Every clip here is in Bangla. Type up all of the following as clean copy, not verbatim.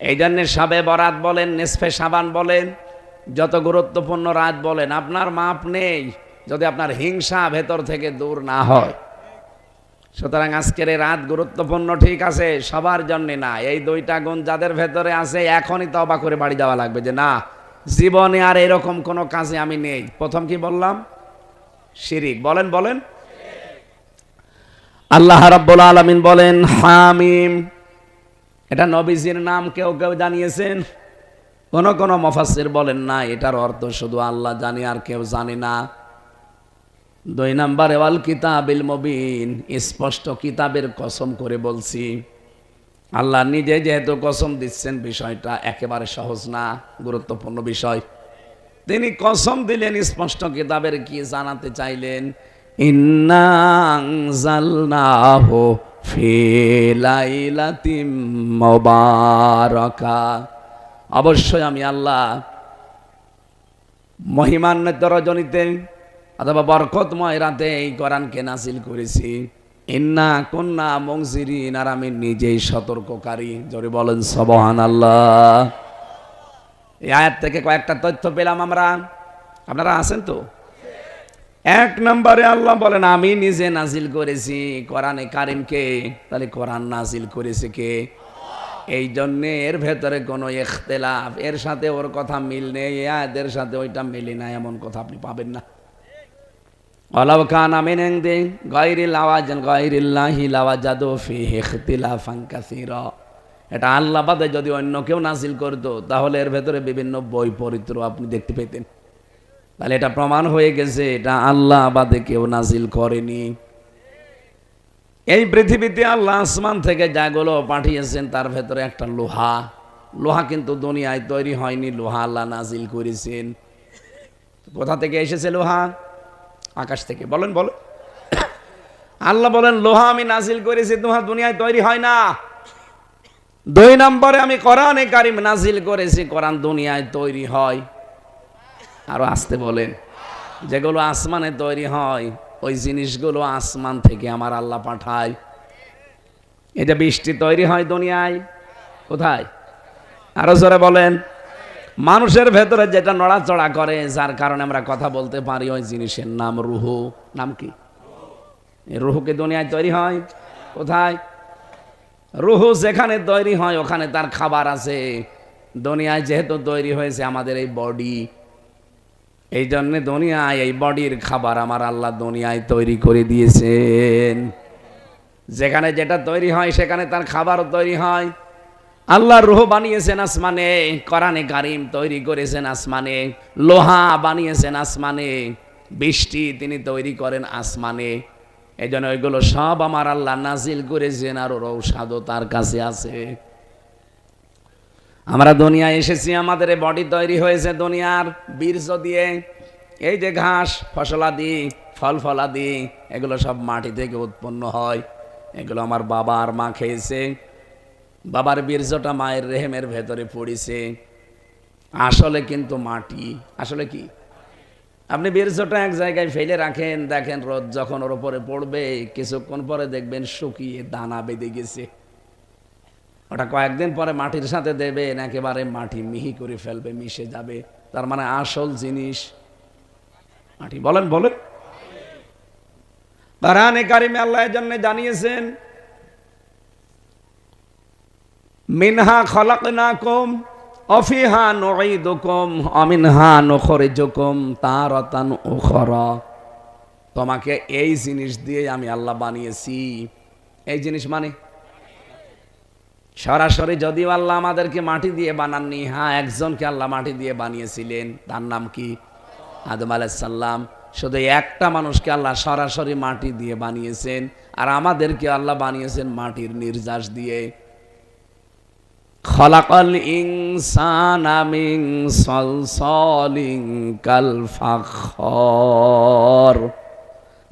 এই জন্য শবে বরাত বলেন, নিসফে শাবান বলেন, যত গুরুত্বপূর্ণ রাত বলেন, আপনার মাপ নেই যদি আপনার হিংসা ভেতর থেকে দূর না হয়। সুতরাং আজকের এই রাত গুরুত্বপূর্ণ, ঠিক আছে, সবার জন্য না। এই দুইটা গুণ যাদের ভেতরে আছে এখনই তওবা করে বাড়ি যাওয়া লাগবে, যে না, জীবনে আর এরকম কোনো কাজে আমি নেই। প্রথম কি বললাম? শিরিক। বলেন বলেন। আল্লাহ রাব্বুল আলামিন বলেন হামিম, এটা নবীজির নাম কেউ কেউ জানিয়েছেন, কোন কোন মুফাসসির বলেন না, এটার অর্থ শুধু আল্লাহ জানে আর কেউ জানে না। 2 নম্বরে ওয়াল কিতাবিল মুবিন, স্পষ্ট কিতাবের কসম করে বলছি। আল্লাহ নিজে যেহেতু কসম দিচ্ছেন, বিষয়টা একেবারে সহজ না, গুরুত্বপূর্ণ বিষয়। তিনি কসম দিলেন স্পষ্ট কিতাবের, কি জানাতে চাইলেন? ইন্না আনজালনাহু ফি লাইলাতিম মুবারাকা, অবশ্যই আমি আল্লাহ মহিমান্বিত রজনীতে অথবা বরকতময় রাতে এই কোরআনকে নাজিল করেছি। ইন্না কুন্না মুনজিরিন, আর আমি নিজেই সতর্ককারী। জোরে বলেন সুবহানাল্লাহ। এই আয়াত থেকে কয়েকটা তথ্য পেলাম আমরা। আপনারা আছেন তো? 1 নম্বরে আল্লাহ বলেন আমি নিজে নাজিল করেছি কোরআনে কারিমকে। তাহলে কোরআন নাজিল করেছে কে? এই জন্যে এর ভেতরে কোনো ইখতিলাফ, এর সাথে ওর কথা মিল নেই, এদের সাথে ওইটা মিলে না, এমন কথা আপনি পাবেন না। ওয়ালাউ কানা মিন ইনদি গায়রিল আওয়াজিন গায়রিল্লাহি লাওয়াজাদু ফীহি ইখতিলাফান কাসীরা, এটা আল্লাহ বাদে যদি অন্য কেউ নাজিল করতো তাহলে এর ভেতরে বিভিন্ন বৈপরীত্য আপনি দেখতে পেতেন। তাহলে এটা প্রমাণ হয়ে গেছে এটা আল্লাহ বাদে কেউ নাজিল করেনি। এই পৃথিবীতে আল্লাহ আসমান থেকে যাগুলো পাঠিয়েছেন তার ভেতরে একটা লোহা, লোহা কিন্তু দুনিয়ায় তৈরি হয়নি, লোহা আল্লাহ নাজিল করেছেন। কোথা থেকে এসেছে লোহা? আকাশ থেকে। বলেন বলেন। আল্লাহ বলেন লোহা আমি নাজিল করেছি, লোহা দুনিয়ায় তৈরি হয় না। 2 নম্বরে আমি কোরআনে কারিম নাজিল করেছি, কোরআন দুনিয়ায় তৈরি হয়। আরো আসতে বলেন। যেগুলো আসমানে তৈরি হয় ওই জিনিসগুলো আসমান থেকে আমার আল্লাহ পাঠায়। এই যে বৃষ্টি তৈরি হয় দুনিয়ায়, কোথায়? আরো জোরে বলেন। মানুষের ভেতরে যেটা নড়াচড়া করে, যার কারণে আমরা কথা বলতে পারি, ওই জিনিসের নাম রূহ। নাম কি? রূহকে দুনিয়ায় তৈরি হয় কোথায়? রূহ যেখানে তৈরি হয় ওখানে তার খাবার আছে। দুনিয়ায় যেহেতু তৈরি হয়েছে আমাদের এই বডি, এই জন্য দুনিয়ায় এই বডির খাবার আমার আল্লাহ দুনিয়ায় তৈরি করে দিয়েছেন। যেখানে যেটা তৈরি হয় সেখানে তার খাবারও তৈরি হয়। আল্লাহ রূহ বানিয়েছেন আসমানে, কোরআনে কারিম তৈরি করেছেন আসমানে, লোহা বানিয়েছেন আসমানে, বৃষ্টি তিনি তৈরি করেন আসমানে। এই জন্য ওইগুলো সব আমার আল্লাহ নাজিল করেছেন, আর ওর ঔষধও তার কাছে আছে। আমরা দুনিয়ায় এসেছি, আমাদের বডি তৈরি হয়েছে দুনিয়ার বীর্য দিয়ে। এই যে ঘাস ফসলাদি ফল ফলাদি এগুলো সব মাটি থেকে উৎপন্ন হয়। এগুলো আমার বাবা আর মা খেয়েছে, বাবার বীর্যটা মায়ের রেহেমের ভেতরে পড়েছে। আসলে কিন্তু মাটি, আসলে কি? আপনি বীর্যটা এক জায়গায় ফেলে রাখেন, দেখেন রোদ যখন ওর উপরে পড়বে কিছুক্ষণ পরে দেখবেন শুকিয়ে দানা বেঁধে গেছে। ওটা কয়েকদিন পরে মাটির সাথে দেবেন, একেবারে মাটি মিহি করে ফেলবে, মিশে যাবে। তার মানে আসল জিনিস মাটি। বলেন বলেন। কোরআনে কারিমে আল্লাহ এর জন্য জানিয়েছেন মিনহা খলাকনাকুম ওয়া ফিহা নুঈদুকুম ওয়া মিনহা নুখরিজুকুম তারাতান উখরা। তোমাকে এই জিনিস দিয়ে আমি আল্লাহ বানিয়েছি। এই জিনিস মানে সরাসরি যদিও আল্লাহ আমাদেরকে মাটি দিয়ে বানাননি, হ্যাঁ একজনকে আল্লাহ মাটি দিয়ে বানিয়েছিলেন, তার নাম কি? আদম আলাইহিস সালাম। শুধু একটা মানুষকে আল্লাহ সরাসরি মাটি দিয়ে বানিয়েছেন, আর আমাদেরকে আল্লাহ বানিয়েছেন মাটির নির্যাস দিয়ে। খলাকাল ইনসানা মিন সালসালিন কাল ফাখর।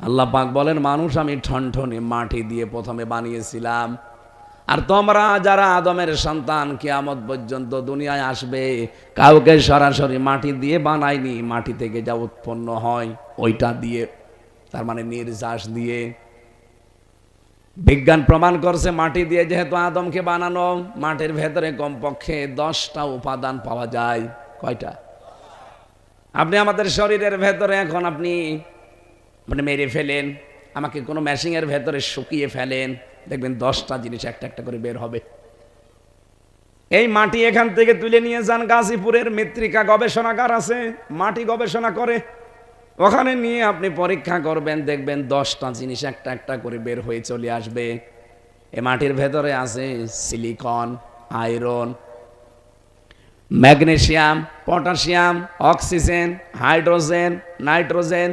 আল্লাহ পাক বলেন মানুষ আমি ঠনঠনে মাটি দিয়ে প্রথমে বানিয়েছিলাম, আর তোমরা যারা আদমের সন্তান কিয়ামত পর্যন্ত দুনিয়ায় আসবে কাউকে সরাসরি মাটি দিয়ে বানাইনি, মাটি থেকে যা উৎপন্ন হয় ওইটা দিয়ে, তার মানে নির্যাস দিয়ে। বিজ্ঞান প্রমাণ করছে মাটি দিয়ে যেহেতু আদমকে বানানো, মাটির ভেতরে কমপক্ষে 10টা উপাদান পাওয়া যায়। কয়টা? আপনি আমাদের শরীরের ভেতরে এখন আপনি মানে মেরে ফেলেন, আমাকে কোনো মেশিনের ভেতরে শুকিয়ে ফেলেন, দেখবেন 10টা জিনিস একটা একটা করে বের হবে। এই মাটি এখান থেকে তুলে নিয়ে যান, গাজীপুরের মৃত্তিকা গবেষণাগার আছে, মাটি গবেষণা করে, ওখানে নিয়ে আপনি পরীক্ষা করবেন, দেখবেন 10টা জিনিস একটা একটা করে বের হয়ে চলে আসবে। এই মাটির ভেতরে আছে silicon, iron, magnesium, potassium, oxygen, hydrogen, nitrogen,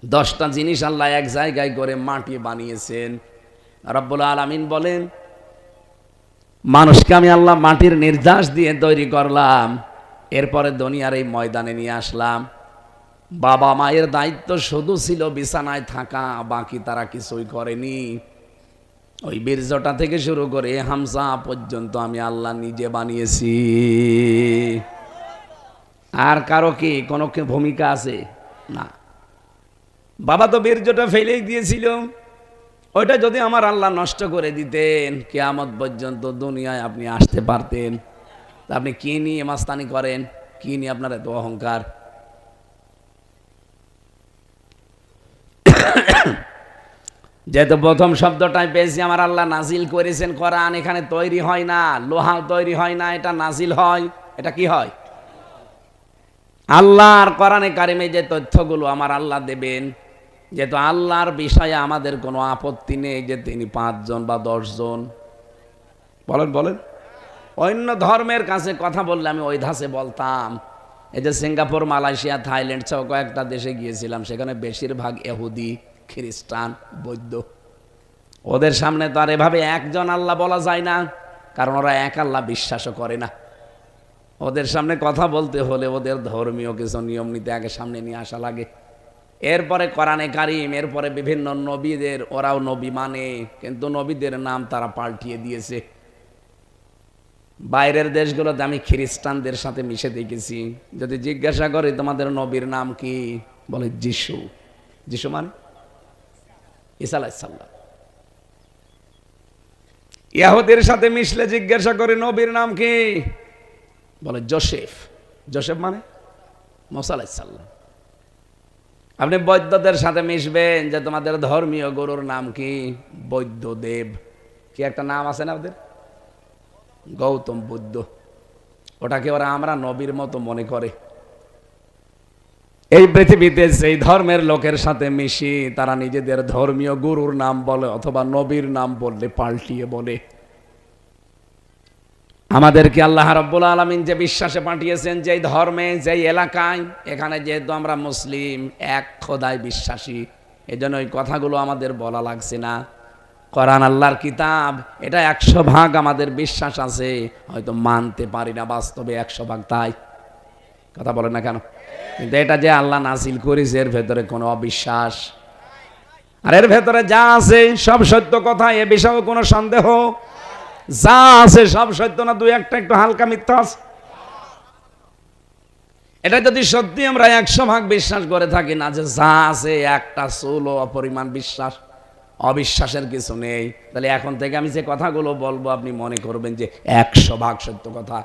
10টা জিনিস আল্লাহ এক জায়গায় করে মাটি বানিয়েছেন। রব্বুল আলামিন বলেন, মানুষকে আমি আল্লাহ মাটির নির্যাস দিয়ে তৈরি করলাম, এরপরে দুনিয়ার এই ময়দানে নিয়ে আসলাম। বাবা মায়ের দায়িত্ব শুধু ছিল বিছানায় থাকা, বাকি তারা কিছুই করেনি। ওই বীর্যটা থেকে শুরু করে হামজা পর্যন্ত আমি আল্লাহ নিজে বানিয়েছি। আর কারো কি কোনো কি ভূমিকা আছে? না। বাবা তো বীর্যটা ফেলেই দিয়েছিল, ওইটা যদি আমার আল্লাহ নষ্ট করে দিতেন, কিয়ামত পর্যন্ত দুনিয়ায় আপনি আসতে পারতেন। তা আপনি কি নিয়ে মাস্তানি করেন? কি নিয়ে আপনার এত অহংকার? যেহেতু প্রথম শব্দটাই পেয়েছি, আমার আল্লাহ নাজিল করেছেন কোরআন, এখানে তৈরি হয় না, লোহা তৈরি হয় না, এটা নাজিল হয়। এটা কি হয়? আল্লাহর কোরআনে কারিমে যে তথ্যগুলো আমার আল্লাহ দেবেন, যেহেতু আল্লাহর বিষয়ে আমাদের কোনো আপত্তি নেই যে তিনি 5 জন বা 10 জন। বলেন অন্য ধর্মের কাছে কথা বললে আমি ওই ধাসে বলতাম। এই যে সিঙ্গাপুর, মালয়েশিয়া, থাইল্যান্ড সহ কয়েকটা দেশে গিয়েছিলাম, সেখানে বেশিরভাগ ইহুদি, খ্রিস্টান, বৌদ্ধ। ওদের সামনে তো আর এভাবে একজন আল্লাহ বলা যায় না, কারণ ওরা এক আল্লাহ বিশ্বাসও করে না। ওদের সামনে কথা বলতে হলে ওদের ধর্মীয় কিছু নিয়ম নীতি আগে সামনে নিয়ে আসা লাগে, এরপরে কোরআনে কারিম, এরপরে বিভিন্ন নবীদের, ওরাও নবী মানে, কিন্তু নবীদের নাম তারা পাল্টিয়ে দিয়েছে। বাইরের দেশগুলোতে আমি খ্রিস্টানদের সাথে মিশে দেখেছি, যদি জিজ্ঞাসা করি তোমাদের নবীর নাম কি, বলে যিশু। যিশু মানে ঈসা আলাইহিস সালাম। ইহুদির সাথে মিশলে জিজ্ঞাসা করে নবীর নাম কি, বলে জোসেফ। জোসেফ মানে মুসা আলাইহিস সালাম। আপনি বৌদ্ধদের সাথে মিশবেন, যে তোমাদের ধর্মীয় গুরুর নাম কি, বৌদ্ধদেব। কি একটা নাম আছে না ওদের, গৌতম বুদ্ধ। ওটাকে ওরা আমরা নবীর মতো মনে করে। এই পৃথিবীতে সেই ধর্মের লোকের সাথে মিশি, তারা নিজেদের ধর্মীয় গুরুর নাম বলে অথবা নবীর নাম বললে পাল্টিয়ে বলে। আমাদেরকে আল্লাহ রাব্বুল আলামিন যে বিশ্বাসে পাঠিয়েছেন, যেই ধর্মে, যেই এলাকায়, এখানে যেহেতু আমরা মুসলিম, এক খোদায় বিশ্বাসী, এজন্য ওই কথাগুলো আমাদের বলা লাগছে না। কোরআন আল্লাহর কিতাব, এটা 100% আমাদের বিশ্বাস আছে, হয়তো মানতে পারি না বাস্তবে 100%। তাই কথা বলে না কেন? কিন্তু এটা যে আল্লাহ নাজিল করেছে, এর ভেতরে কোনো অবিশ্বাস, আর এর ভেতরে যা আছে সব সত্য কথা, এ বিষয়ে কোনো সন্দেহ, যা আছে সব সত্য না, 2-1টা একটু হালকা মিথ্যা আছে। এটা যদি সত্যি আমরা 100% বিশ্বাস করে থাকি না, যে যা আছে একটা চুলো অপরিমাণ বিশ্বাস, অবিশ্বাসের কিছু নেই, তাহলে এখন থেকে আমি যে কথাগুলো বলবো আপনি মনে করবেন যে 100% সত্য কথা।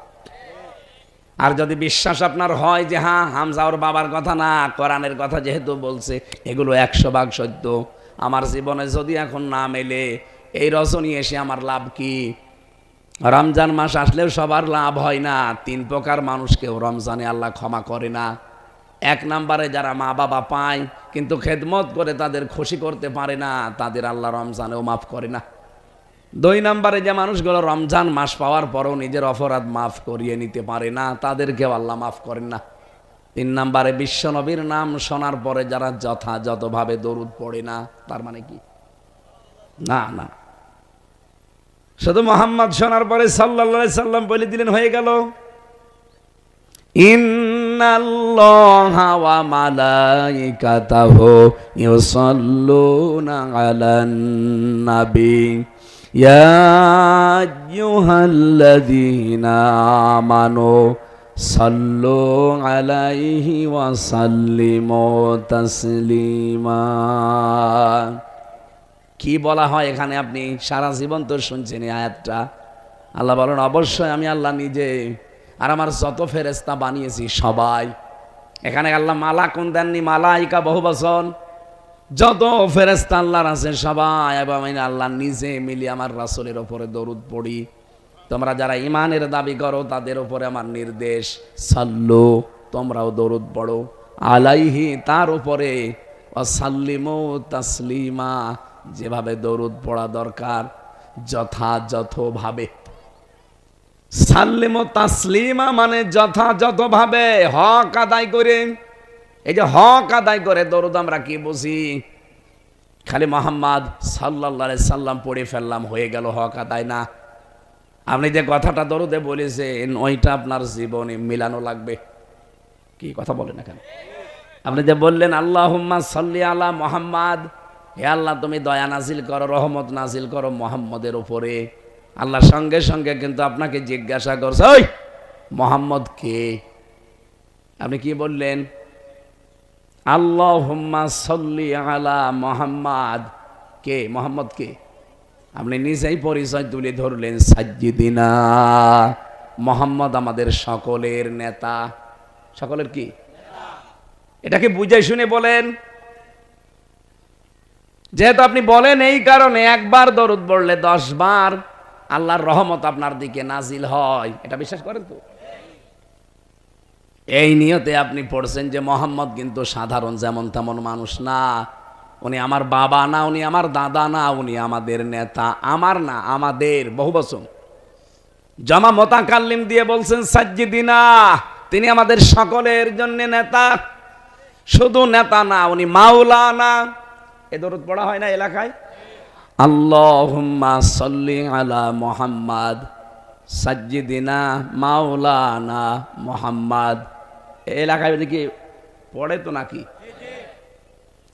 আর যদি বিশ্বাস আপনার হয় যে হ্যাঁ, হামজা ওর বাবার কথা না, কোরআনের কথা যেহেতু বলছে, এগুলো 100% সত্য, আমার জীবনে যদি এখন না মেলে, এই রজনী এসে আমার লাভ কি? রমজান মাস আসলেও সবার লাভ হয় না। 3 প্রকার মানুষকেও রমজানে আল্লাহ ক্ষমা করে না। 1 নম্বরে যারা মা বাবা পায় কিন্তু খেদমত করে তাদের খুশি করতে পারে না, তাদের আল্লাহ রমজানেও মাফ করে না। 2 নম্বরে যে মানুষগুলো রমজান মাস পাওয়ার পরও নিজের অপরাধ মাফ করিয়ে নিতে পারে না, তাদেরকেও আল্লাহ মাফ করেন না। 3 নম্বরে বিশ্ব নবীর নাম শোনার পরে যারা যথাযথভাবে দরুদ পড়ে না, তার মানে কি? না, শুধু মুহাম্মদ শোনার পরে সাল্লাল্লাহু আলাইহি সাল্লাম বলে দিলেন, হয়ে গেল। ইন্নাল্লাহা ওয়া মালাইকাতাহু ইউসাল্লুনা আলান নবী ইয়া আইয়ুহাল্লাযীনা আমানু সাল্লু আলাইহি ওয়া সাল্লিমু তাসলিমা। কি বলা হয় এখানে? আপনি সারা জীবন তো শুনছেন এই আয়াতটা। আল্লাহ বলেন, অবশ্যই আমি আল্লাহ নিজে আর আমার যত ফেরেশতা বানিয়েছি সবাই। এখানে আল্লাহ মালা কোন দেননি, মালাইকা বহু বচন। যত ফেরেশতা আল্লাহর আছে সবাই এবং আমি আল্লাহ নিজে মিলিয়ে আমার রাসূলের উপরে দরুদ পড়ি। তোমরা যারা ঈমানের দাবি করো তাদের উপরে আমার নির্দেশ, সাল্লু, তোমরাও দরুদ পড়ো, আলাইহি, তার উপরে, ওয়াসাল্লিমু তাসলিমা, যেভাবে দরুদ পড়া দরকার যথাযথভাবে। সাল্লিমু তাসলিমা মানে যথাযথভাবে, হক আদায় করে। এই যে হক আদায় করে দরুদ আমরা কি বুঝি? খালি মুহাম্মদ সাল্লাল্লাহু আলাইহি সাল্লাম পড়ে ফেললাম, হয়ে গেল, হক আদায় না। আপনি যে কথাটা দরুদে বলেছেন ওইটা আপনার জীবনে মিলানো লাগবে। কি কথা বলেন এখানে? আপনি যে বললেন আল্লাহুম্মা সাল্লি আলা মুহাম্মাদ, হে আল্লাহ তুমি দয়া নাজিল করো, রহমত নাজিল করো মুহাম্মদের উপরে। আল্লাহ সঙ্গে সঙ্গে কিন্তু আপনাকে জিজ্ঞাসা করছে, ওই মুহাম্মদ কে? আপনি কি বললেন? আল্লাহুম্মা সাল্লি আলা মুহাম্মাদ। কে? মুহাম্মদ কে? আপনি নিজেই পরিচয় তুলে ধরলেন, সাজ্জিদিনা, মুহাম্মদ আমাদের সকলের নেতা। সকলের কি? এটাকে বুঝে শুনে বলেন। যেহেতু আপনি বলেন এই কারণে একবার দরুদ পড়লে 10 বার আল্লাহর রহমত আপনার দিকে নাজিল হয়, এটা বিশ্বাস করেন তো? এই নিয়তে আপনি পড়ছেন যে মোহাম্মদ কিন্তু সাধারণ যেমন তেমন মানুষ না, উনি আমার বাবা না, উনি আমার দাদা না, উনি আমাদের নেতা। আমার না, আমাদের, বহু বচন। জামা মোতাকাল্লিম দিয়ে বলছেন সাজ্জিদিনা, তিনি আমাদের সকলের জন্য নেতা। শুধু নেতা না, উনি মাওলানা। এ দরুদ পড়া হয় না এলাকায়? আল্লাহুম্মা সাল্লি আলা মুহাম্মাদ সাজ্জিদিনা মাওলানা মুহাম্মাদ। এলাকায় কি পড়ে তো নাকি?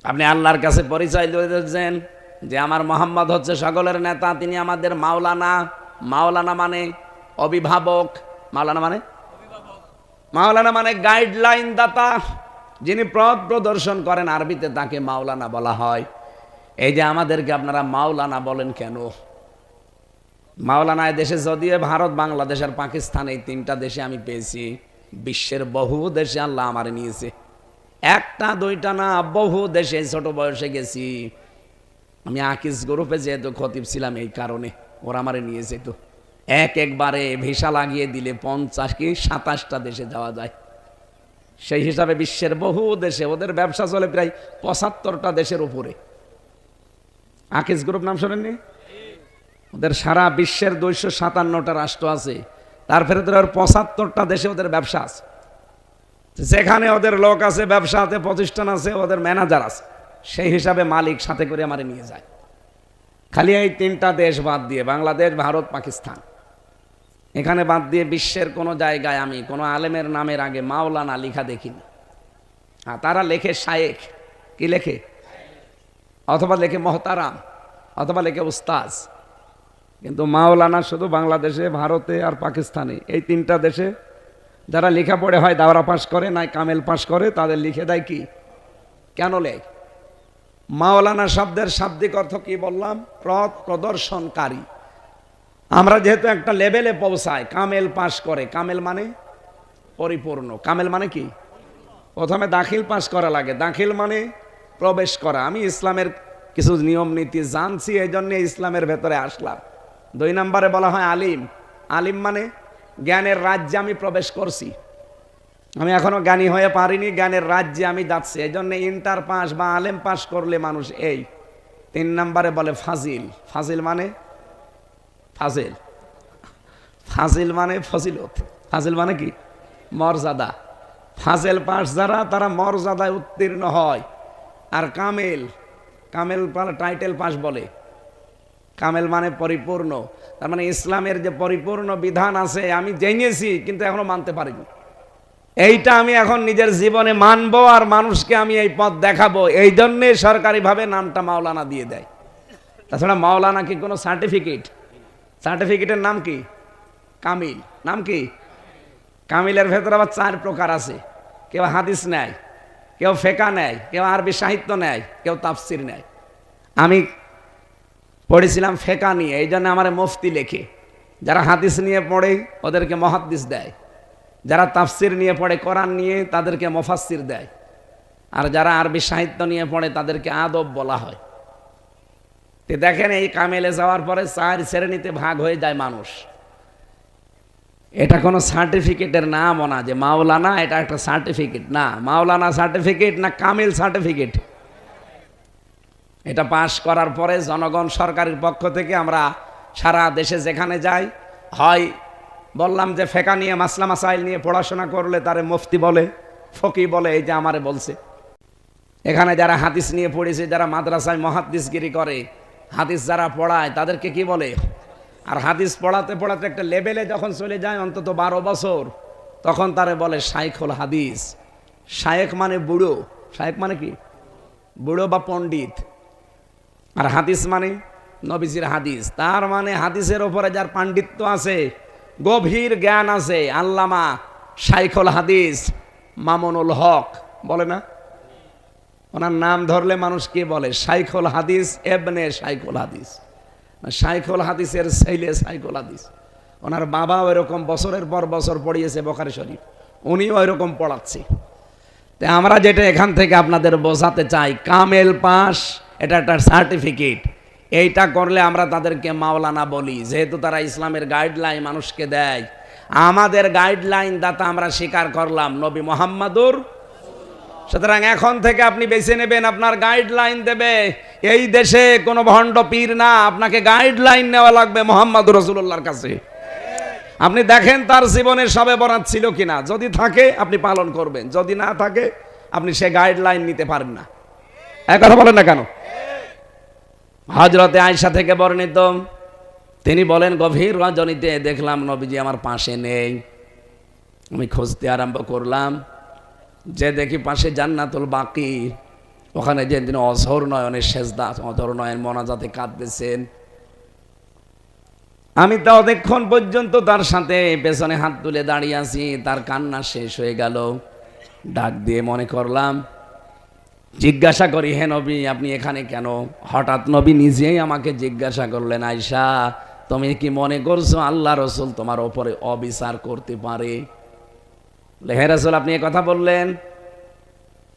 আপনি আল্লাহর কাছে পরিচয় দিয়েছেন যে আমার মুহাম্মদ হচ্ছে সকলের নেতা, তিনি আমাদের মাওলানা। মাওলানা মানে অভিভাবক। মাওলানা মানে? মাওলানা মানে গাইডলাইন দাতা, যিনি পথ প্রদর্শন করেন, আরবিতে তাকে মাওলানা বলা হয়। এই যে আমাদেরকে আপনারা মাওলানা বলেন কেন? মাওলানা দেশে যদিও ভারত, বাংলাদেশ আর পাকিস্তান, এই 3টা দেশে আমি পেয়েছি। বিশ্বের বহু দেশে আল্লাহ আমার নিয়েছে, 1টা 2টা না, বহু দেশে ছোট বয়সে গেছি। আমি আকিস গ্রুপে যেহেতু খতিব ছিলাম, এই কারণে ওরা আমারে নিয়েছে। তো একবারে ভিসা লাগিয়ে দিলে 50 কি 27টা দেশে যাওয়া যায়। সেই হিসাবে বিশ্বের বহু দেশে ওদের ব্যবসা চলে প্রায় 75টা দেশের উপরে। আকিস গ্রুপ নাম শোনেননি? ওদের সারা বিশ্বের 257টা রাষ্ট্র আছে, তার ভেতরে 75টা দেশে ওদের ব্যবসা আছে। যেখানে ওদের লোক আছে, ব্যবসা আছে, প্রতিষ্ঠান আছে, ওদের ম্যানেজার আছে, সেই হিসাবে মালিক সাথে করে আমারে নিয়ে যায়। খালি এই 3টা দেশ বাদ দিয়ে, বাংলাদেশ, ভারত, পাকিস্তান, এখানে বাদ দিয়ে বিশ্বের কোনো জায়গায় আমি কোনো আলেমের নামের আগে মাওলানা লেখা দেখিনি। হ্যাঁ, তারা লেখে শায়েখ, কি লেখে? অথবা লেখে মহতারাম, অথবা লেখে উস্তাজ। কিন্তু মাওলানা শুধু বাংলাদেশে, ভারতে আর পাকিস্তানে, এই 3টা দেশে যারা লেখাপড়ে হয় দাওরা পাশ করে, নাই কামেল পাশ করে, তাদের লিখে দেয় কি? কেন লেখ? মাওলানা শব্দের শাব্দিক অর্থ কি বললাম? পথ প্রদর্শনকারী। আমরা যেহেতু একটা লেভেলে পৌঁছাই, কামেল পাশ করে। কামেল মানে পরিপূর্ণ। কামেল মানে কি? প্রথমে দাখিল পাশ করা লাগে। দাখিল মানে প্রবেশ করা। আমি ইসলামের কিছু নিয়ম নীতি জানছি, এই জন্য ইসলামের ভেতরে আসলাম। 2 নম্বরে বলা হয় আলিম। আলিম মানে জ্ঞানের রাজ্যে আমি প্রবেশ করছি, আমি এখনো জ্ঞানী হয়ে পারিনি, জ্ঞানের রাজ্যে আমি যাচ্ছি। এই জন্য ইন্টার পাস বা আলেম পাস করলে মানুষ এই। 3 নম্বরে বলে ফাজিল। ফাজিল মানে ফাজিল, ফাজিল মানে ফজিলত। ফাজিল মানে কি? মর্যাদা। ফাজিল পাস যারা, তারা মর্যাদায় উত্তীর্ণ হয়। আর কামেল, কামেল টাইটেল পাস বলে। কামেল মানে পরিপূর্ণ। তার মানে ইসলামের যে পরিপূর্ণ বিধান আছে আমি জেনেছি, কিন্তু এখনো মানতে পারিনি। এইটা আমি এখন নিজের জীবনে মানবো আর মানুষকে আমি এই পথ দেখাবো। এই জন্যে সরকারিভাবে নামটা মাওলানা দিয়ে দেয়। তাছাড়া মাওলানা কি কোনো সার্টিফিকেট? সার্টিফিকেটের নাম কি? কামিল। নাম কি? কামিলের ভেতরে আবার 4 প্রকার আছে। কেউ হাদিস নেয়, কেউ ফেকা নেয়, কেউ আরবি সাহিত্য নেয়, কেউ তাফসির নেয়। আমি পড়েছিলাম ফেকা নিয়ে, এই জন্য আমার মুফতি লেখে। যারা হাদিস নিয়ে পড়ে ওদেরকে মুহাদ্দিস দেয়, যারা তাফসির নিয়ে পড়ে কোরআন নিয়ে তাদেরকে মুফাসসির দেয়, আর যারা আরবি সাহিত্য নিয়ে পড়ে তাদেরকে আদব বলা হয়। তো দেখেন, এই কামেলে যাওয়ার পরে 4 শ্রেণীতে ভাগ হয়ে যায় মানুষ। এটা কোনো সার্টিফিকেটের নামও না যে মাওলানা, এটা একটা সার্টিফিকেট না। মাওলানা সার্টিফিকেট না কামিল সার্টিফিকেট। এটা পাশ করার পরে জনগণ সরকারের পক্ষ থেকে আমরা সারা দেশে যেখানে যাই, হয় বললাম যে ফেকা নিয়ে মাসলা মাসাইল নিয়ে পড়াশোনা করলে তারে মুফতি বলে, ফকি বলে, এই যে আমারে বলছে। এখানে যারা হাদিস নিয়ে পড়েছে, যারা মাদ্রাসায় মুহাদ্দিসগিরি করে, হাদিস যারা পড়ায় তাদেরকে কি বলে? আর হাদিস পড়াতে পড়াতে একটা লেভেলে যখন চলে যায়, অন্তত 12 বছর, তখন তারে বলে শাইখুল হাদিস। শায়েখ মানে বুড়ো। শায়েখ মানে কি? বুড়ো বা পণ্ডিত। আর হাদিস মানে নবীজির হাদিস। তার মানে হাদিসের ওপরে যার পাণ্ডিত্য আছে, গভীর জ্ঞান আছে, আল্লামা শাইখুল হাদিস মামুনুল হক বলে না? ওনার নাম ধরলে মানুষ কি বলে? শাইখুল হাদিস এবনে শাইখুল হাদিস, শাইখুল হাদিসের ছেলে শাইখুল হাদিস। ওনার বাবাও এরকম বছরের পর বছর পড়িয়েছে বুখারী শরীফ, উনিও এরকম পড়াচ্ছে। তো আমরা যেটা এখান থেকে আপনাদের বোঝাতে চাই, কামেল পাস এটা একটা সার্টিফিকেট। এইটা করলে আমরা তাদেরকে মাওলানা বলি, যেহেতু তারা ইসলামের গাইডলাইন মানুষকে দেয়। আমাদের গাইডলাইন দাতা আমরা স্বীকার করলাম নবী মুহাম্মাদুর। সুতরাং এখন থেকে আপনি বেছে নেবেন, আপনার গাইডলাইন দেবে এই দেশে কোনো ভণ্ড পীর না, আপনাকে গাইডলাইন নেওয়া লাগবে মুহাম্মাদুর রাসূলুল্লাহর কাছে। আপনি দেখেন তার জীবনের সবে বরাত ছিল কিনা, যদি থাকে আপনি পালন করবেন, যদি না থাকে আপনি সে গাইডলাইন নিতে পারেন না। এক কথা বলেন না কেন? হযরতে আয়েশা থেকে বর্ণিত, তিনি বলেন, গভীর রজনীতে দেখলাম নবীজি আমার পাশে নেই। আমি খুঁজতে আরম্ভ করলাম, যে দেখি পাশে জান্নাতুল বাকি, ওখানে যে তিনি অঝর নয়নের সেজদা, অঝর নয়ন মোনাজাতে কাঁদতেছেন। আমি তা অনেকক্ষণ পর্যন্ত তার সাথে পেছনে হাত তুলে দাঁড়িয়ে আছি। তার কান্না শেষ হয়ে গেল। ডাক দিয়ে মনে করলাম জিজ্ঞাসা করি, হে নবী আপনি এখানে কেন? হঠাৎ নবী নিজেই আমাকে জিজ্ঞাসা করলেন, আয়েশা তুমি কি মনে করছো আল্লাহ রসুল তোমার ওপরে অবিচার করতে পারে? হে রাসূল আপনি কথা বললেন,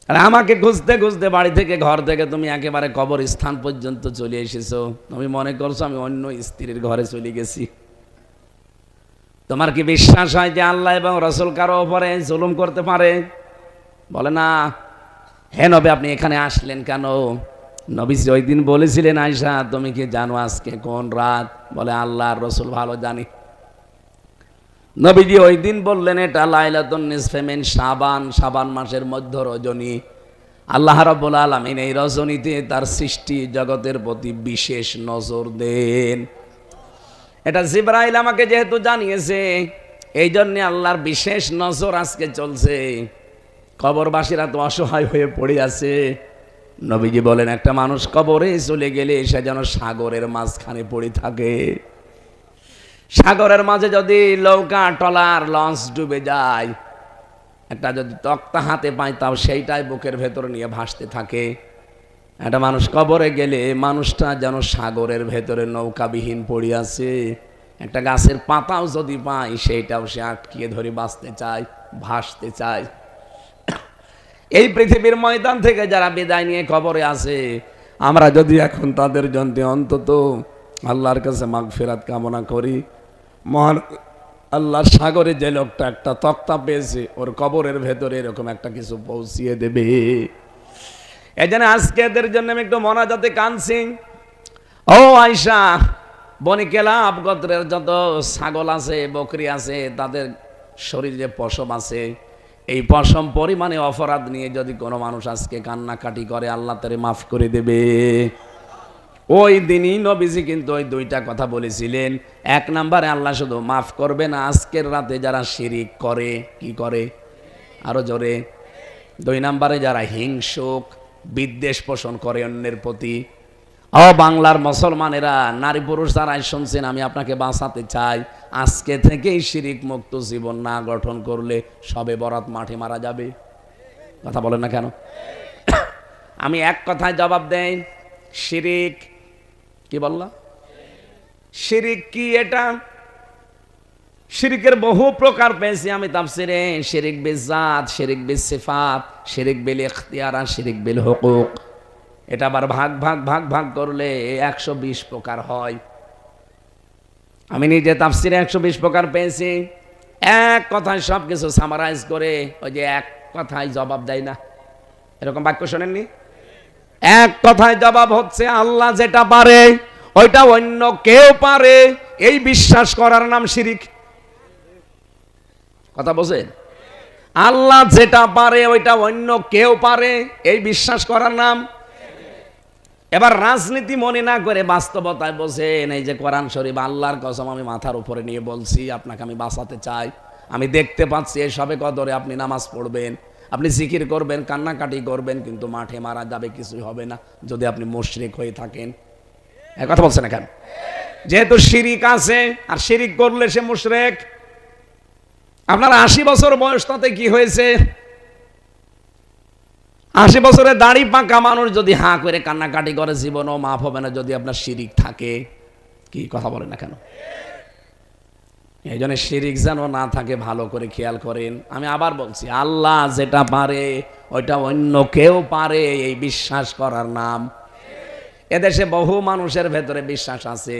আর আমাকে খুঁজতে খুঁজতে বাড়ি থেকে, ঘর থেকে তুমি একেবারে কবরস্থান পর্যন্ত চলে এসেছো। তুমি মনে করছো আমি অন্য স্ত্রীর ঘরে চলে গেছি? তোমার কি বিশ্বাস হয় যে আল্লাহ এবং রসুল কারো ওপরে জুলুম করতে পারে? বলে না। হে নবী আপনি এখানে আসলেন কেন? নবীজি ওই দিন বলেছিলেন, আয়েশা তুমি কি জানো আজকে কোন রাত? বলে আল্লাহ আর রসুল ভালো জানি। নবীজি ওই দিন বললেন, এটা লাইলাতুন নিসফে মিন শাবান, শাবান মাসের মধ্য রজনী। আল্লাহ রাব্বুল আলামিন এই রজনীতে তার সৃষ্টি জগতের প্রতি বিশেষ নজর দেন। এটা জিবরাইল আমাকে যেহেতু জানিয়েছে, এই জন্য আল্লাহর বিশেষ নজর আজকে চলছে। কবরবাসীরা তো অসহায় হয়ে পড়ে আছে। নবীজি বলেন, একটা মানুষ কবরে চলে গেলে সে যেন সাগরের মাঝখানে পড়ে থাকে। সাগরের মাঝে যদি নৌকা, ট্রলার, লঞ্চ ডুবে যায়, একটা যদি তক্তা হাতে পায় তাও সেইটাই বুকের ভেতর নিয়ে ভাসতে থাকে। একটা মানুষ কবরে গেলে মানুষটা যেন সাগরের ভেতরে নৌকাবিহীন পড়ে আছে। একটা গাছের পাতাও যদি পায় সেইটাও সে আটকিয়ে ধরে বাঁচতে চায়, ভাসতে চায়। এই পৃথিবীর ময়দান থেকে যারা বিদায় নিয়ে কবরে আছে, আমরা যদি এখন তাদের জন্য অন্তত আল্লাহর কাছে মাগফিরাত কামনা করি, মহান আল্লাহর সাগরে যে লোকটা একটা তক্তা পেয়েছে, ওর কবরের ভেতরে এরকম একটা কিছু পৌঁছিয়ে দেবে। এই জন্য আজকে এদের জন্য আমি একটু মোনাজাতে কাঁদছি। ও আয়েশা, বনি কেলাব গোত্রের যত ছাগল আছে, বকরি আছে, তাদের শরীরে পশম আছে। এই পশম পরিমাণে অপরাধ নিয়ে যদি কোনো মানুষ আজকে কান্নাকাটি করে, আল্লাহ তারে মাফ করে দেবে। ওই দিনই নবীজি কিন্তু ওই দুইটা কথা বলেছিলেন। এক নম্বরে আল্লাহ শুধু মাফ করবে না, আজকের রাতে যারা শিরিক করে, কি করে আরো জোরে, 2 নম্বরে যারা হিংসুক, বিদ্বেষ পোষণ করে অন্যের প্রতি। ও বাংলার মুসলমানেরা, নারী পুরুষ যারা শুনছেন, আমি আপনাকে বাঁচাতে চাই, আজকে থেকেই শিরিক মুক্ত জীবন না গঠন করলে সবে বরাত মাঠে মারা যাবে। কথা বলেন না কেন? আমি এক কথায় জবাব দেই, শিরিক কি বললা? শিরিক কি? এটা শিরিকের বহু প্রকার পেয়েছি আমি তাফসিরে। শিরিক বিল জাত, শিরিক বিল সিফাত, শিরিক বিল ইখতিয়ার, শিরিক বিল হুকুক। এটা আবার ভাগ ভাগ ভাগ ভাগ করলে 120 প্রকার হয়। আমি নিজে তাফসিরে 120 প্রকার পেয়েছি। এক কথায় সব কিছু সামারাইজ করে, ওই যে এক কথায় জবাব দেয় না, এরকম বাক্য শোনেননি? এক কথায় জবাব হচ্ছে আল্লাহ যেটা পারে ওইটা অন্য কেউ পারে, এই বিশ্বাস করার নাম শিরিক। কথা বোঝেন? আল্লাহ যেটা পারে ওইটা অন্য কেউ পারে, এই বিশ্বাস করার নাম। এবার রাজনীতি মনে না করে বাস্তবতায় বোঝেন। এই যে কোরআন শরীফ, আল্লাহর কসম আমি মাথার উপরে নিয়ে বলছি, আপনাকে আমি বাঁচাতে চাই। আমি দেখতে পাচ্ছি এই সবে কদরে আপনি নামাজ পড়বেন, আপনি জিকির করবেন, কান্নাকাটি করবেন, কিন্তু মাঠে মারা যাবে, কিছুই হবে না যদি আপনি মুশরিক হয়ে থাকেন। এক কথা বলছেন না কেন? যেহেতু শিরিক আছে, আর শিরিক করলে সে মুশরিক। আপনার 80 বছর বয়স, তাতে কি হয়েছে? 80 বছরের দাড়ি পাকা মানুষ যদি হাঁ করে কান্নাকাটি করে, জীবনও মাফ হবে না যদি আপনার শিরিক থাকে। কি কথা বলেন না কেন? এই জন্য শিরিক যেন না থাকে, ভালো করে খেয়াল করেন। আমি আবার বলছি, আল্লাহ যেটা পারে ওইটা অন্য কেউ পারে, এই বিশ্বাস করার নাম। এদেশে বহু মানুষের ভেতরে বিশ্বাস আছে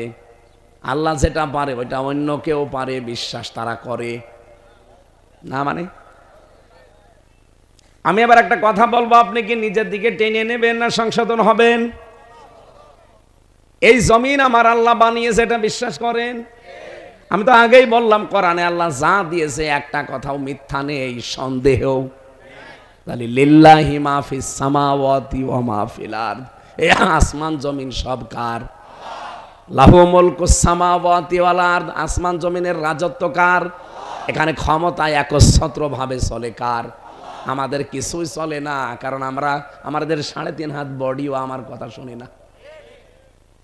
আল্লাহ যেটা পারে ওইটা অন্য কেউ পারে, বিশ্বাস তারা করে না। মানে আমি আবার একটা কথা বলবো, আপনি কি নিজের দিকে টেনে নেবেন না সংশোধন হবেন? এই জমিন আমার আল্লাহ বানিয়েছে, এটা বিশ্বাস করেন? আমি তো আগেই বললাম, কোরআনে আল্লাহ যা দিয়েছে একটা কথাও মিথ্যা নেই, সন্দেহ। তাহলে লিল্লাহি মা ফিস সামাওয়াতি ওয়া মা ফিল আরদ, এই আসমান জমিন সব কার? লাহু মুলকুস সামাওয়াতি ওয়াল আরদ, আসমান জমিনের রাজত্ব কার? এখানে ক্ষমতা একচ্ছত্রভাবে চলে কার? আমাদের কিছুই চলে না, কারণ আমাদের 3.5 হাত বডিও আমার কথা শোনে না,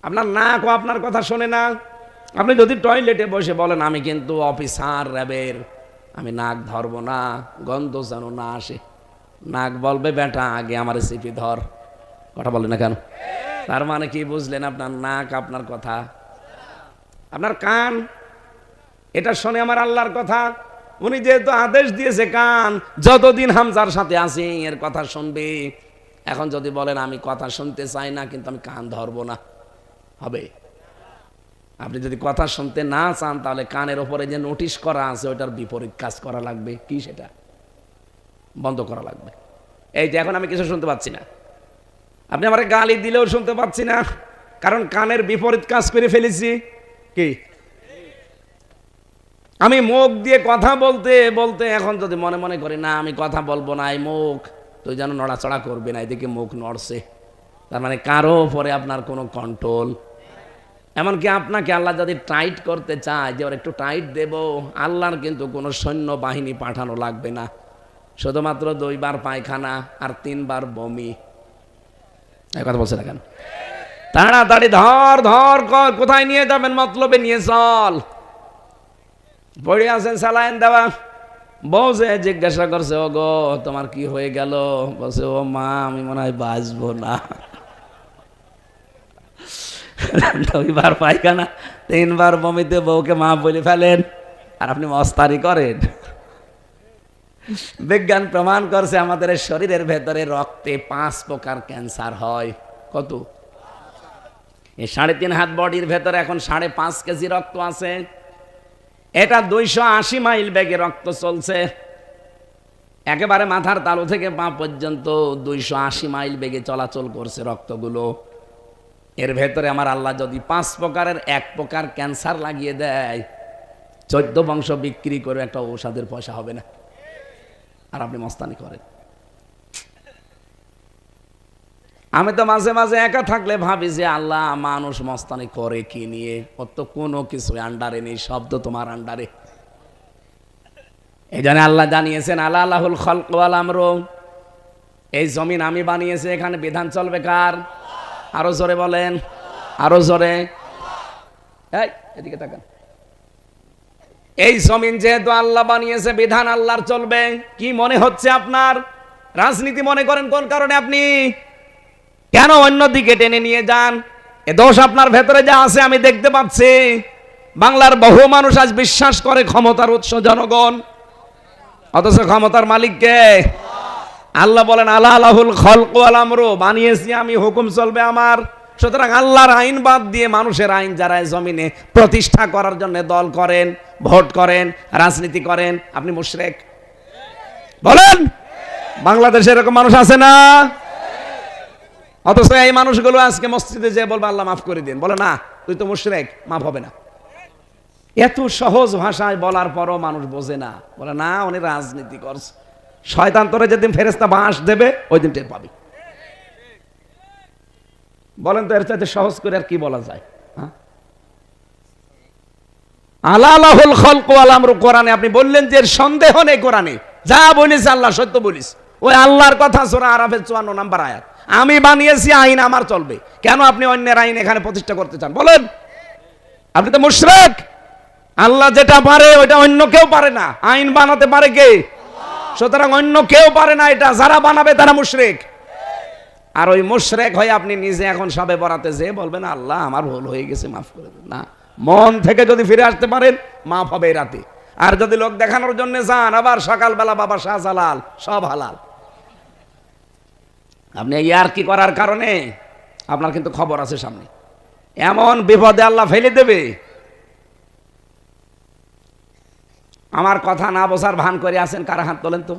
আপনার নাকও আপনার কথা শোনে না। আপনি যদি টয়লেটে বসে বলেন আমি কিন্তু অফিসার র্যাবের, আমি নাক ধরবো না, গন্ধ যেন না আসে, নাক বলবে বেটা আগে আমার সিপি ধর। কথা বলে না কেন? তার মানে কি বুঝলেন? আপনার নাক আপনার কথা, আপনার কান এটা শোনে আমার আল্লাহর কথা। উনি যেহেতু আদেশ দিয়েছে, কান যতদিন হামজার সাথে আছি এর কথা শুনবে। এখন যদি বলেন আমি কথা শুনতে চাই না কিন্তু আমি কান ধরবো না, হবে? আপনি যদি কথা শুনতে না চান তাহলে কানের ওপরে যে নোটিশ করা আছে ওইটার বিপরীত কাজ করা লাগবে। কি? সেটা বন্ধ করা লাগবে। এই যে এখন আমি কিছু শুনতে পাচ্ছি না, আপনি আমাকে গালি দিলেও শুনতে পাচ্ছি না, কারণ কানের বিপরীত কাজ করে ফেলেছি। কি? আমি মুখ দিয়ে কথা বলতে বলতে এখন যদি মনে মনে করি না আমি কথা বলবো না, এই মুখ তুই যেন নড়াচড়া করবে না, এদিকে মুখ নড়ছে, তার মানে কারো উপরে আপনার কোনো কন্ট্রোল। এমনকি আপনাকে আল্লাহ যদি টাইট করতে চায় যে ওর একটু টাইট দেব, আল্লাহর কিন্তু কোনো সৈন্য বাহিনী পাঠানো লাগবে না, শুধুমাত্র 2 বার পায়খানা আর 3 বার বমি। এই কথা বলছে না কেন? তাড়াতাড়ি ধর ধর কর, কোথায় নিয়ে যাবেন? মতলবে নিয়ে চল। পড়ে আছেন, স্যালাইন দেওয়া। বউ যে জিজ্ঞাসা করছে, ও গো তোমার কি হয়ে গেল? বলছে, ও মা আমি মনে হয় বাঁচবো না। 2 বার পায়খানা 3 বার বমিতে বউকে মা বলে ফেলেন, আর আপনি মস্তারি করেন। বিজ্ঞান প্রমাণ করছে আমাদের শরীরের ভেতরে রক্তে 5 প্রকার ক্যান্সার হয়। কত? এই 3.5 হাত বডির ভেতরে এখন 5.5 কেজি রক্ত আছে। এটা 280 মাইল বেগে রক্ত চলছে, একেবারে মাথার তালু থেকে পা পর্যন্ত 280 মাইল বেগে চলাচল করছে রক্তগুলো। এর ভেতরে আমার আল্লাহ যদি 5 প্রকারের 1 প্রকার ক্যান্সার লাগিয়ে দেয়, 14 বংশ বিক্রি করে একটা ঔষধের পয়সা হবে না, আর আপনি মস্তানি করেন। আমি তো মাঝে মাঝে একা থাকলে ভাবি যে আল্লাহ মানুষ মস্তানি করে কি নিয়ে? ওর তো কোনো কিছু আন্ডারে নেই, শব্দ তোমার আন্ডারে। এই জন্য আল্লাহ জানিয়েছেন আলা আল্লাহুল খালক ওয়াল আমরু, এই জমিন আমি বানিয়েছি, এখানে বিধান চলবে কার? আরো জোরে বলেন, আরো জোরে। এই এদিকে তাকান। এই জমিন যেহেতু আল্লাহ বানিয়েছে, বিধান আল্লাহর চলবে। কি মনে হচ্ছে আপনার? রাজনীতি মনে করেন কোন কারণে? আপনি কেন অন্যদিকে টেনে নিয়ে যান? এ দোষ আপনার ভেতরে যা আছে আমি দেখতে পাচ্ছি। বাংলার বহু মানুষ আজ বিশ্বাস করে ক্ষমতার উৎস জনগণ, অথচ ক্ষমতার মালিক কে? আল্লাহ বলেন আলা লাহুল খলকু ওয়াল আমরু, বানিয়েছি আমি, হুকুম চলবে আমার। সুতরাং আল্লাহর আইন বাদ দিয়ে মানুষের আইন যারা জমিনে প্রতিষ্ঠা করার জন্য দল করেন, ভোট করেন, রাজনীতি করেন, আপনি মুশরিক। বলেন বাংলাদেশে এরকম মানুষ আছে না? অথচ এই মানুষগুলো আজকে মসজিদে যে বলবে আল্লাহ মাফ করে দিন, বলে না তুই তো মুশরিক, মাফ হবে না। এত সহজ ভাষায় বলার পরও মানুষ বোঝে না, বলে না উনি রাজনীতি করছে। শয়তান তোরে যেদিন ফেরেশতা বাঁশ দেবে ওই দিন টের পাবি। বলেন তো এর চাইতে সহজ করে আর কি বলা যায়? আলা লাহুল খলকু ওয়াল আমরু, কোরআনে আপনি বললেন যে সন্দেহ নেই, কোরআনে যা বলিস আল্লাহ সত্য বলিস। ওই আল্লাহর কথা সূরা আরাফের 54 নম্বর আয়াত, আমি বানিয়েছি আইন আমার চলবে। কেন আপনি অন্যের আইন এখানে প্রতিষ্ঠা করতে চান? বলেন, আপনি তো মুশরিক। আল্লাহ যেটা পারে ওইটা অন্য কেউ পারে না। আইন বানাতে পারে কে? সুতরাং অন্য কেউ পারে না, এটা যারা বানাবে তারা মুশরিক। আর ওই মুশরিক হয়ে আপনি নিজে এখন সবে বরাতে যে বলবেন আল্লাহ আমার ভুল হয়ে গেছে মাফ করে দিন, না, মন থেকে যদি ফিরে আসতে পারেন মাফ হবে এই রাতে। আর যদি লোক দেখানোর জন্য যান আবার সকালবেলা বাবা শাহজালাল সব হালাল। আপনি ইয়ার কি করার কারণে আপনার কিন্তু খবর আছে সামনে, এমন বিপদে আল্লাহ ফেলে দেবে। আমার কথা না বোঝার ভান করে আছেন কারা? হাত তোলেন তো।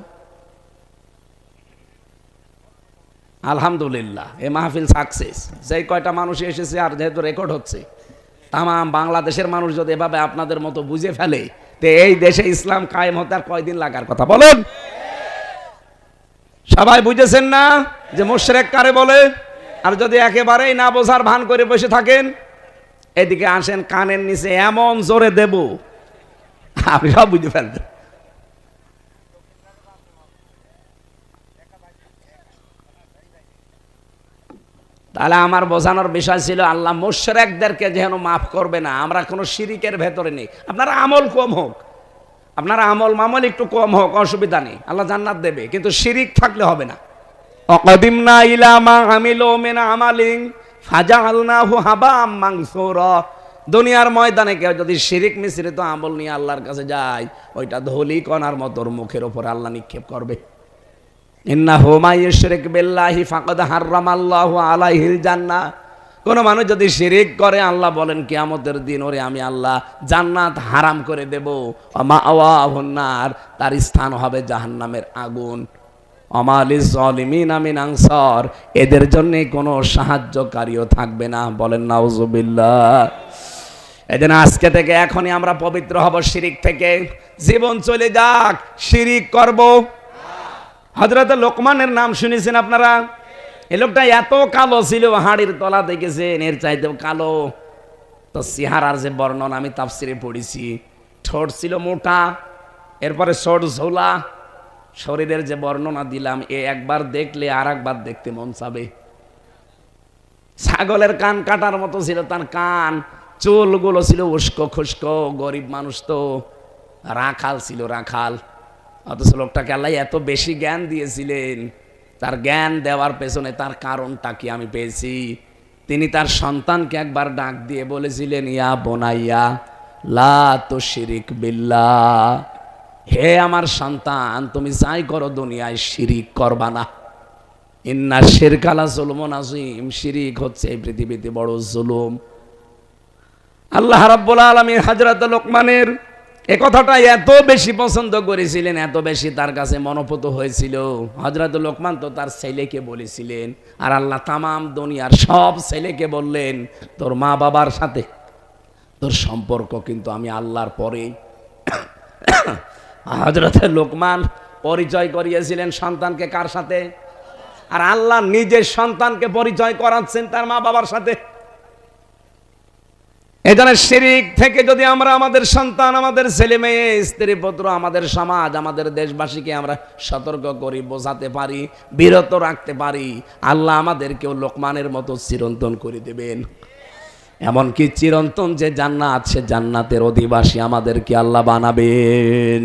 আলহামদুলিল্লাহ এই মাহফিল সাকসেস। যেই কয়টা মানুষ এসেছে আর যেহেতু রেকর্ড হচ্ছে, তাম বাংলাদেশের মানুষ যদি এভাবে আপনাদের মতো বুঝে ফেলে তে এই দেশে ইসলাম কায়েম হতে আর কয়দিন লাগার কথা? বলুন, সবাই বুঝেছেন না যে মুশরিক কারে বলে? আর যদি একেবারেই না বোঝার ভান করে বসে থাকেন, এদিকে আসেন, কানের নিচে এমন জোরে দেব আপনি সব বুঝে ফেলবেন। তাহলে আমার বোঝানোর বিষয় ছিল আল্লাহ মুশরিকদেরকে যেন মাফ করবে না। আমরা কোনো শিরিকের ভেতরে নেই। আপনারা আমল কম হোক, আপনারা আমল মামল একটু কম হোক, অসুবিধা নেই, আল্লাহ জান্নাত দেবে, কিন্তু শিরিক থাকলে হবে না। অকদিমনা ইলা মা আমিলু মিন আমালিন ফাজআলনাহু হাবাম মানসুরা। দুনিয়ার ময়দানে কেউ যদি শিরিক মিশ্রিত আমল নিয়ে আল্লাহর কাছে যায়, ওইটা ধুলি কণার মতো মুখের উপর আল্লাহ নিক্ষেপ করবে। ইন্নাহু মা ইউশরিক বিল্লাহি ফাকাদ হারামাল্লাহু আলাইহিল জান্নাহ। কোন মানুষ যদি শিরিক করে আল্লাহ বলেন কিয়ামতের দিন ওরে আমি আল্লাহ জান্নাত হারাম করে দেব। মাআওয়াহুন নার, তার স্থান হবে জাহান্নামের আগুন। ওমা লিয-যালিমিনা মিন আনসার, এদের জন্য কোনো সাহায্যকারীও থাকবে না। বলেন নাউজুবিল্লাহ। এজন্য আজকে থেকে এখনই আমরা পবিত্র হব শিরিক থেকে। জীবন চলে যাক, শিরিক করব। হযরত লোকমানের নাম শুনেছেন আপনারা? এই লোকটা এত কালো ছিল, হাড়ির তলা দেখেছেন, এর চাইতেও কালো। তো চেহারার যে বর্ণনা আমি তাফসিরে পড়েছি, ঠোঁট ছিল মোটা, এরপরে ঠোঁট ঝোলা, শরীরের যে বর্ণনা দিলাম এ একবার দেখলে আর একবার দেখতে মন চাবে। ছাগলের কান কাটার মতো ছিল তার কান, চুলগুলো ছিল উস্কো খুস্কো, গরিব মানুষ তো, রাখাল ছিল, রাখাল। অথচ লোকটাকে আল্লাহ এত বেশি জ্ঞান দিয়েছিলেন, তার জ্ঞান দেওয়ার পেছনে তার কারণটা কি আমি পেয়েছি। তিনি তার সন্তানকে একবার ডাক দিয়ে বলেছিলেন, ইয়া বোনাইয়া লা তুশরিক বিল্লাহ, হে আমার সন্তান তুমি যাই করো দুনিয়ায় শিরিক করবা না। ইন্না শিরকা লা যুলমুন আযীম, শিরিক হচ্ছে এই পৃথিবীতে বড় জুলুম। আল্লাহ রাব্বুল আলামিন হযরত লোকমানের এ কথাটা এত বেশি পছন্দ করেছিলেন, এত বেশি তার কাছে মনোপুত হয়েছিল। হযরত লোকমান তো তার ছেলেকে বলেছিলেন, আর আল্লাহ তামাম দুনিয়ার সব ছেলেকে বললেন তোর মা বাবার সাথে তোর সম্পর্ক কিন্তু আমি আল্লাহর পরে। হযরত লোকমান পরিচয় করিয়েছিলেন সন্তানকে কার সাথে? আর আল্লাহ নিজের সন্তানকে পরিচয় করাচ্ছেন তার মা বাবার সাথে। এজন্য শিরিক থেকে যদি আমরা আমাদের সন্তান, আমাদের ছেলে মেয়ে, স্ত্রী পুত্র, আমাদের সমাজ, আমাদের দেশবাসীকে আমরা সতর্ক করি, বোঝাতে পারি, বিরত রাখতে পারি, আল্লাহ আমাদেরকেও লোকমানের মতো চিরন্তন করে দেবেন। এমনকি চিরন্তন যে জান্নাত, সে জান্নাতের অধিবাসী আমাদেরকে আল্লাহ বানাবেন।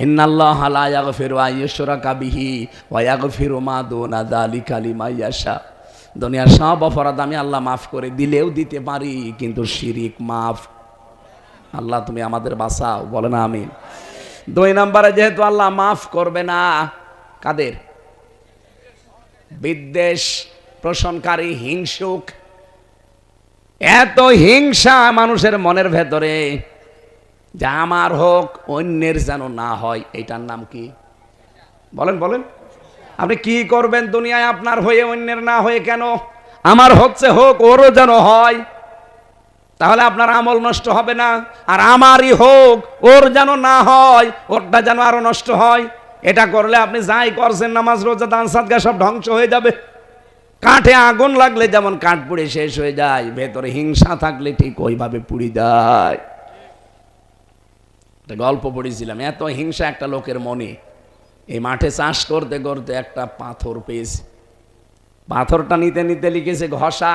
ইন্নাল্লাহা লা ইয়াগফিরু আন ইউশরাকা বিহি ওয়া ইয়াগফিরু মা দুনা যালিকা লিমান ইয়াশা। দুনিয়ার সব অপরাধ আমি আল্লাহ মাফ করে দিলেও দিতে পারি, কিন্তু শিরিক মাফ। আল্লাহ তুমি আমাদের বাঁচাও, বলে না আমিন। 2 নম্বরে যেহেতু আল্লাহ মাফ করবে না, কাদের? বিদ্বেষ পোষণকারী, হিংসুক। এত হিংসা মানুষের মনের ভেতরে, যে আমার হোক অন্যের যেন না হয়। এটার নাম কি? বলেন বলেন। আপনি কি করবেন দুনিয়ায় আপনার হয়ে অন্যের না হয়ে? কেন? আমার হচ্ছে হোক, ওরও যেন হয়, তাহলে আপনার আমল নষ্ট হবে না। আর আমারই হোক, ওর যেন না হয়, ওরটা যেন আরো নষ্ট হয়। এটা করলে আপনি যাই করছেন, নামাজ রোজা দান সাদকা সব ধ্বংস হয়ে যাবে। কাঠে আগুন লাগলে যেমন কাঠ পুড়ে শেষ হয়ে যায়, ভেতরে হিংসা থাকলে ঠিক ওইভাবে পুড়ে যায়। একটা গল্প পড়েছিলাম, এত হিংসা একটা লোকের মনে। এই মাঠে চাষ করতে করতে একটা পাথর পেয়েছে। পাথরটা নিতে নিতে লিখেছে ঘষা।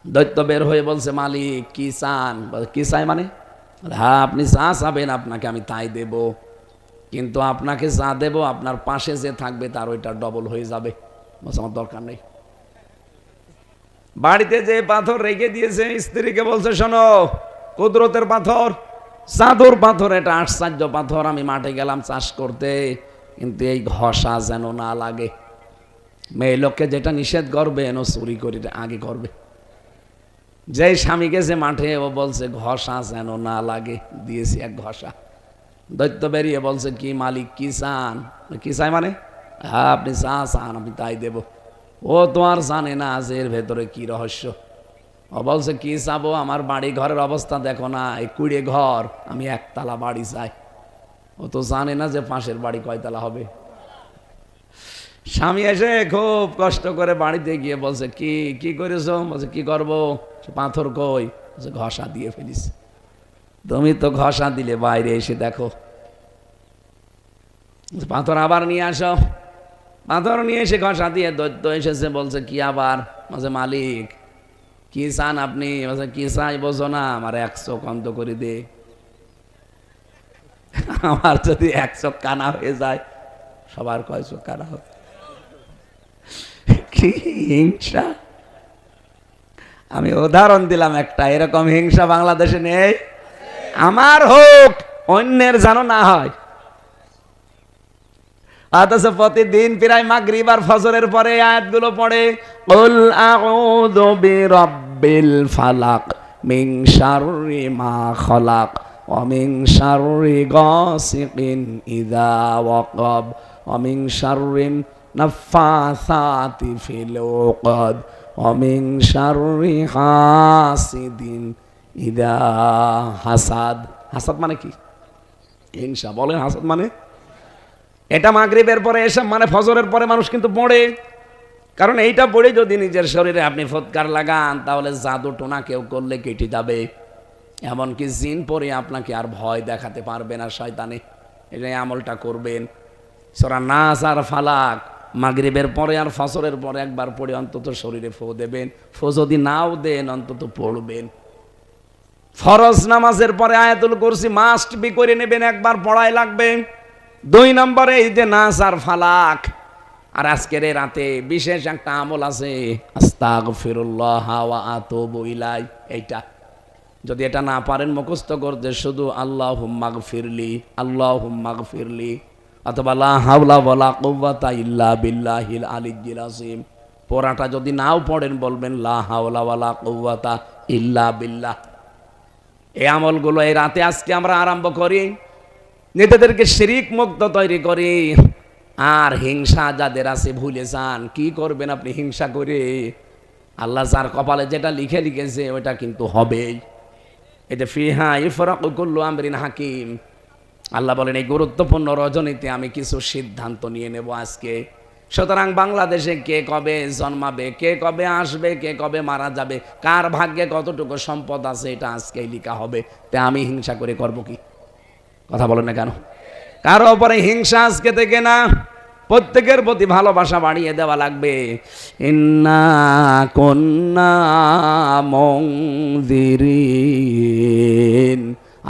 দৈত্য বের হয়ে বলছে, মালিক কি চান? কি চাই মানে? হ্যাঁ, আপনি যা চাবেন আপনাকে আমি তাই দেব, কিন্তু আপনাকে যা দেব আপনার পাশে যে থাকবে তার ওইটা ডবল হয়ে যাবে। বলছে আমার দরকার নেই। বাড়িতে যে পাথর রেখে দিয়েছে, স্ত্রীকে বলছে, শোনো, কুদরতের পাথর, চাদর পাথর, এটা আশ্চর্য পাথর। আমি মাঠে গেলাম চাষ করতে, কিন্তু এই ঘষা যেন না লাগে। মেয়ে লোককে যেটা নিষেধ করবেন ও চুরি করে আগে করবে। যে স্বামী গেছে মাঠে, ও বলছে ঘষা যেন না লাগে, দিয়েছি এক ঘষা। দৈত্য বেরিয়ে বলছে, কি মালিক কি চান? কি চাই মানে? হ্যাঁ, আপনি যা চান আমি তাই দেব। ও তো আর জানে না যে এর ভেতরে কি রহস্য। ও বলছে, কি চাবো? আমার বাড়ি ঘরের অবস্থা দেখো না, এই কুড়ে ঘর, আমি একতলা বাড়ি চাই। ও তো জানে না যে পাশের বাড়ি কয়তলা হবে। স্বামী এসে খুব কষ্ট করে বাড়িতে গিয়ে বলছে, কি কি করেছো? বলছে, কি করবো? পাথর কই? বলছে, ঘষা দিয়ে ফেলিস। তুমি তো ঘষা দিলে, বাইরে এসে দেখো। পাথর আবার নিয়ে আসো। পাথর নিয়ে এসে ঘষা দিয়ে দৈত্য এসেছে, বলছে, কি আবার? বলছে, মালিক কি চান আপনি? বলছে, কি চাই বোঝো না, আমার 1 চোখ অন্ধ করে দে। আমার যদি 1 চোখ কানা হয়ে যায়, সবার কয় চোখ কানা হবে? কি হিংসা! আমি উদাহরণ দিলাম একটা, এরকম হিংসা বাংলাদেশে নেই। আমার হোক অন্যের যেন না হয়। অথচ প্রতিদিন প্রায় মাগরিব আর ফজরের পরে আয়াতগুলো পড়ে, কুল আউযু বিরাব্বিল ফালাক মিন শাররি মা খালাক ওয়া মিন শাররি গাসিকিন ইযা ওয়াকাব ওয়া মিন শাররিন নাফাসাতি ফিল উকাদ ওয়া মিন শাররি হাসিদিন ইযা হাসাদ। হাসাদ মানে কি? হিংসা। বলেন হাসাদ মানে? এটা মাগরিবের পরে এসব মানে ফজরের পরে মানুষ কিন্তু পড়ে। কারণ এইটা পড়ে যদি নিজের শরীরে আপনি ফৎকার লাগান, তাহলে জাদু টোনা কেউ করলে কেটে যাবে। এমনকি জিন পরে আপনাকে আর ভয় দেখাতে পারবে না শয়তানে। এই আমলটা করবেন। সূরা নাস আর ফালাক মাগরিবের পরে আর ফজরের পরে একবার পড়ে অন্তত শরীরে ফু দেবেন। ফু যদি নাও দেন অন্তত পড়বেন। ফরজ নামাজের পরে আয়াতুল কুরসি মাস্ট বি করে নেবেন, একবার পড়াই লাগবে। 2 নম্বরে এই যে নাস আর ফালাক। আর আজকের এই রাতে বিশেষ একটা আমল আছে, আস্তাগফিরুল্লাহ ওয়া আতুবু ইলাই। এইটা যদি এটা না পারেন মুখস্থ করতে, শুধু আল্লাহুম্মা গফিরলি, আল্লাহুম্মা গফিরলি, অথবা লা হাওলা ওয়ালা কুওয়াতা ইল্লা বিল্লাহিল আলিয়্যিল আযীম। পড়াটা যদি নাও পড়েন, বলবেন লা হাওলা ওয়ালা কুওয়াতা ইল্লা বিল্লাহ। এই আমলগুলো এই রাতে আজকে আমরা আরম্ভ করি, নিজেদেরকে শিরিক মুক্ত তৈরি করি। আর হিংসা যাদের আছে ভুলে যান। কি করবেন আপনি হিংসা করে? আল্লাহ যার কপালে যেটা লিখে লিখেছে ওইটা কিন্তু হবেই। এটা ফিহা ইফরাকু কুল্লু আমরিন হাকিম। আল্লাহ বলেন, এই গুরুত্বপূর্ণ রজনীতে আমি কিছু সিদ্ধান্ত নিয়ে নেব আজকে। সুতরাং বাংলাদেশে কে কবে জন্মাবে, কে কবে আসবে, কে কবে মারা যাবে, কার ভাগ্যে কতটুকু সম্পদ আছে, এটা আজকেই লেখা হবে। তে আমি হিংসা করে করব কি? কথা বলেন না কেন? কারো উপরে হিংসা আজকে থেকে না, প্রত্যেকের প্রতি ভালোবাসা বাড়িয়ে দেওয়া লাগবে। ইন্না কুন্না মুনযিরিন।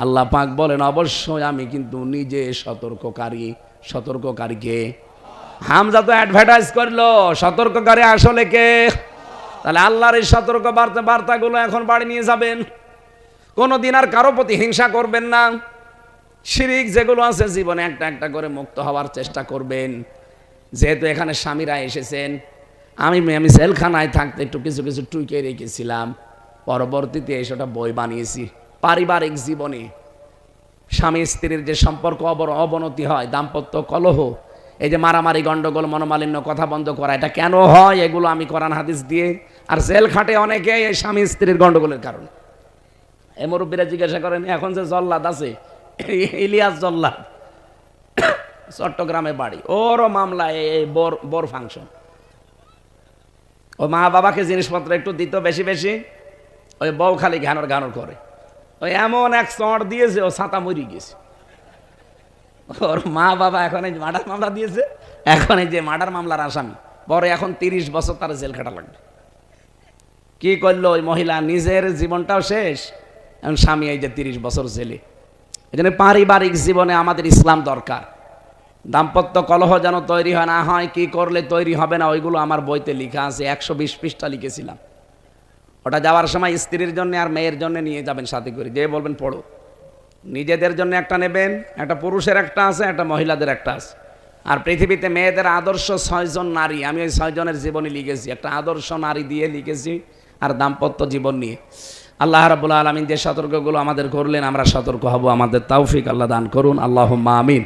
আল্লাহ পাক বলেন, অবশ্যই আমি কিন্তু নিজে সতর্ককারী। সতর্ককারী কে? হামজা তো অ্যাডভার্টাইজ করলো, সতর্ককারী আসলে কে? তাহলে আল্লাহর এই সতর্ক বার্তাগুলো এখন বাড়ি নিয়ে যাবেন। কোনোদিন আর কারো প্রতি হিংসা করবেন না। শিরিক যেগুলো আছে জীবনে একটা একটা করে মুক্ত হওয়ার চেষ্টা করবেন। যেহেতু এখানে স্বামীরা এসেছেন, আমি জেলখানায় থাকতে একটু কিছু কিছু টুইকে রেখেছিলাম, পরবর্তীতে সেটা বই বানিয়েছি। পারিবারিক জীবনে স্বামী স্ত্রীর যে সম্পর্ক অবনতি হয়, দাম্পত্য কলহ, এই যে মারামারি, গন্ডগোল, মনোমালিন্য, কথা বন্ধ করা, এটা কেন হয় এগুলো আমি কোরআন হাদিস দিয়ে। আর জেল খাটে অনেকে এই স্বামী স্ত্রীর গন্ডগোলের কারণে। এই মুরব্বীরা জিজ্ঞাসা করেন, এখন যে জল্লাদ আছে ইলিয়াস জল্লাদ, চট্টগ্রামে বাড়ি, ওরও মামলা এই বোর ফাংশন। ও মা বাবাকে জিনিসপত্র একটু দিত বেশি বেশি, ওই বউ খালি ঘানর ঘানর করে। ওই এমন এক চড় দিয়েছে, ও ছাতা মরি গেছে। ওর মা বাবা এখন এই মার্ডার মামলা দিয়েছে, এখন এই যে মার্ডার মামলার আসামি, পরে এখন 30 বছর তার জেল খাটা লাগবে। কি করলো ওই মহিলা, নিজের জীবনটাও শেষ, এখন স্বামী এই যে 30 বছর জেলে। এই জন্য পারিবারিক জীবনে আমাদের ইসলাম দরকার। দাম্পত্য কলহ যেন তৈরি হয় না হয়, কি করলে তৈরি হবে না, ওইগুলো আমার বইতে লেখা আছে, 120 পৃষ্ঠা লিখেছিলাম। ওটা যাওয়ার সময় স্ত্রীর জন্য আর মেয়ের জন্য নিয়ে যাবেন সাথে করে, যে বলবেন পড়ো। নিজেদের জন্য একটা নেবেন, একটা পুরুষের একটা আছে, একটা মহিলাদের একটা আছে। আর পৃথিবীতে মেয়েদের আদর্শ 6 জন নারী, আমি ওই 6 জনের জীবনী লিখেছি, একটা আদর্শ নারী দিয়ে লিখেছি, আর দাম্পত্য জীবন নিয়ে। আল্লাহ রাব্বুল আলামিন যে সতর্কগুলো আমাদের করলেন, আমরা সতর্ক হব, আমাদের তৌফিক আল্লাহ দান করুন। আল্লাহুম্মা আমিন।